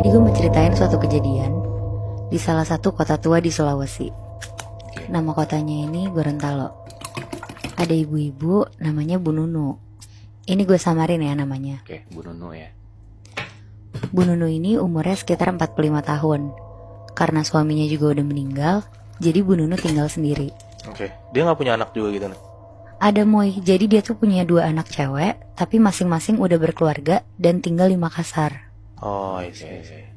Jadi gue mau ceritain suatu kejadian di salah satu kota tua di Sulawesi. Nama kotanya ini Gorontalo. Ada ibu-ibu namanya Bu Nunu. Ini gue samarin ya namanya. Oke, Bu Nunu ya. Bu Nunu ini umurnya sekitar 45 tahun. Karena suaminya juga udah meninggal, jadi Bu Nunu tinggal sendiri. Oke, dia nggak punya anak juga gitu nih? Ada Moy, jadi dia tuh punya 2 anak cewek, tapi masing-masing udah berkeluarga dan tinggal di Makassar. Oh, iya.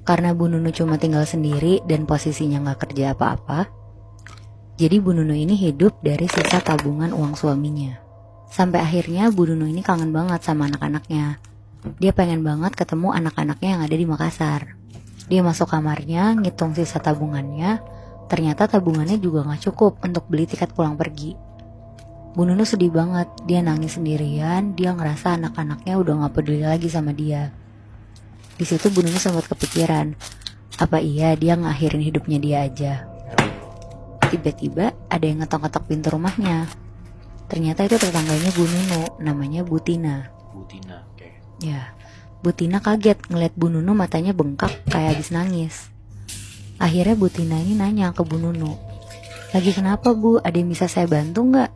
Karena Bu Nunu cuma tinggal sendiri dan posisinya gak kerja apa-apa, jadi Bu Nunu ini hidup dari sisa tabungan uang suaminya. Sampai akhirnya Bu Nunu ini kangen banget sama anak-anaknya. Dia pengen banget ketemu anak-anaknya yang ada di Makassar. Dia masuk kamarnya, ngitung sisa tabungannya. Ternyata tabungannya juga gak cukup untuk beli tiket pulang pergi. Bu Nunu sedih banget, dia nangis sendirian. Dia ngerasa anak-anaknya udah gak peduli lagi sama dia. Di situ Bu Nunu sempat kepikiran, apa iya dia ngakhirin hidupnya dia aja. Tiba-tiba ada yang ngetok-ngetok pintu rumahnya. Ternyata itu tetangganya Bu Nunu, namanya Bu Tina. Bu Tina, oke. Ya, Bu Tina kaget ngeliat Bu Nunu matanya bengkak kayak habis nangis. Akhirnya Bu Tina ini nanya ke Bu Nunu, lagi kenapa Bu? Ada yang bisa saya bantu nggak?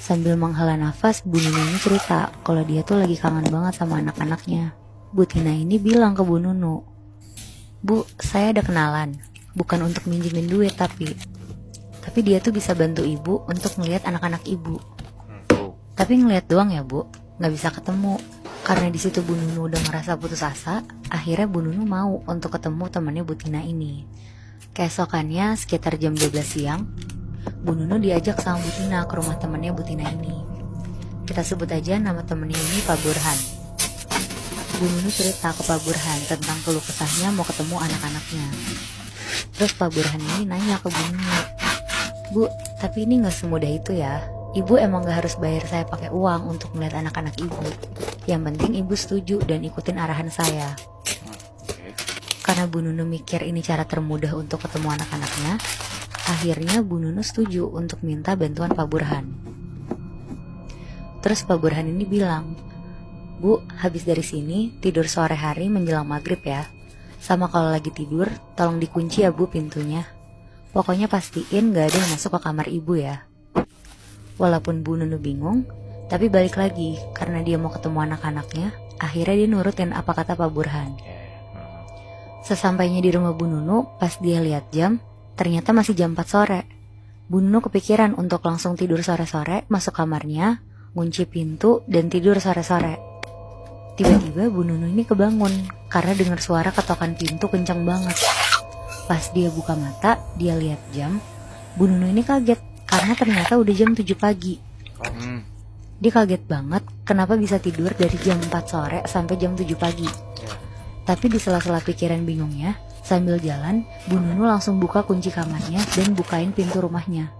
Sambil menghela nafas, Bu Nunu ini cerita kalau dia tuh lagi kangen banget sama anak-anaknya. Bu Tina ini bilang ke Bu Nunu, Bu, saya ada kenalan, bukan untuk minjemin duit tapi dia tuh bisa bantu ibu untuk ngelihat anak-anak ibu. Tapi ngelihat doang ya Bu, nggak bisa ketemu. Karena di situ Bu Nunu udah ngerasa putus asa, akhirnya Bu Nunu mau untuk ketemu temannya Bu Tina ini. Keesokannya sekitar jam 12 siang, Bu Nunu diajak sama Bu Tina ke rumah temannya Bu Tina ini. Kita sebut aja nama temannya ini Pak Burhan. Bu Nunu cerita ke Pak Burhan tentang keluh kesahnya mau ketemu anak-anaknya. Terus Pak Burhan ini nanya ke Bu Nunu, Bu, tapi ini gak semudah itu ya. Ibu emang gak harus bayar saya pakai uang untuk melihat anak-anak ibu. Yang penting ibu setuju dan ikutin arahan saya. Karena Bu Nunu mikir ini cara termudah untuk ketemu anak-anaknya, akhirnya Bu Nunu setuju untuk minta bantuan Pak Burhan. Terus Pak Burhan ini bilang, Bu, habis dari sini tidur sore hari menjelang maghrib ya. Sama kalau lagi tidur, tolong dikunci ya Bu pintunya. Pokoknya pastiin gak ada yang masuk ke kamar ibu ya. Walaupun Bu Nunu bingung, tapi balik lagi karena dia mau ketemu anak-anaknya, akhirnya dia nurutin apa kata Pak Burhan. Sesampainya di rumah Bu Nunu, pas dia lihat jam, ternyata masih jam 4 sore. Bu Nunu kepikiran untuk langsung tidur sore-sore, masuk kamarnya, kunci pintu, dan tidur sore-sore. Tiba-tiba Bu Nunu ini kebangun karena dengar suara ketokan pintu kencang banget. Pas dia buka mata, dia lihat jam. Bu Nunu ini kaget karena ternyata udah jam 7 pagi. Dia kaget banget kenapa bisa tidur dari jam 4 sore sampai jam 7 pagi. Tapi di sela-sela pikiran bingungnya, sambil jalan, Bu Nunu langsung buka kunci kamarnya dan bukain pintu rumahnya.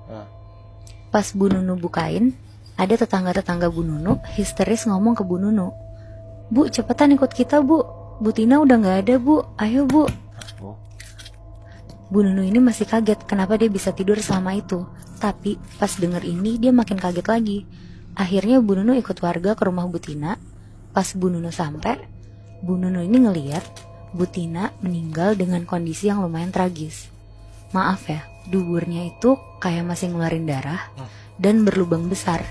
Pas Bu Nunu bukain, ada tetangga-tetangga Bu Nunu histeris ngomong ke Bu Nunu, Bu, cepetan ikut kita Bu. Bu Tina udah gak ada Bu, ayo Bu. Bu Nunu ini masih kaget kenapa dia bisa tidur selama itu. Tapi pas denger ini dia makin kaget lagi. Akhirnya Bu Nunu ikut warga ke rumah Bu Tina. Pas Bu Nunu sampai, Bu Nunu ini ngeliat Bu Tina meninggal dengan kondisi yang lumayan tragis. Maaf ya, duburnya itu kayak masih ngeluarin darah dan berlubang besar.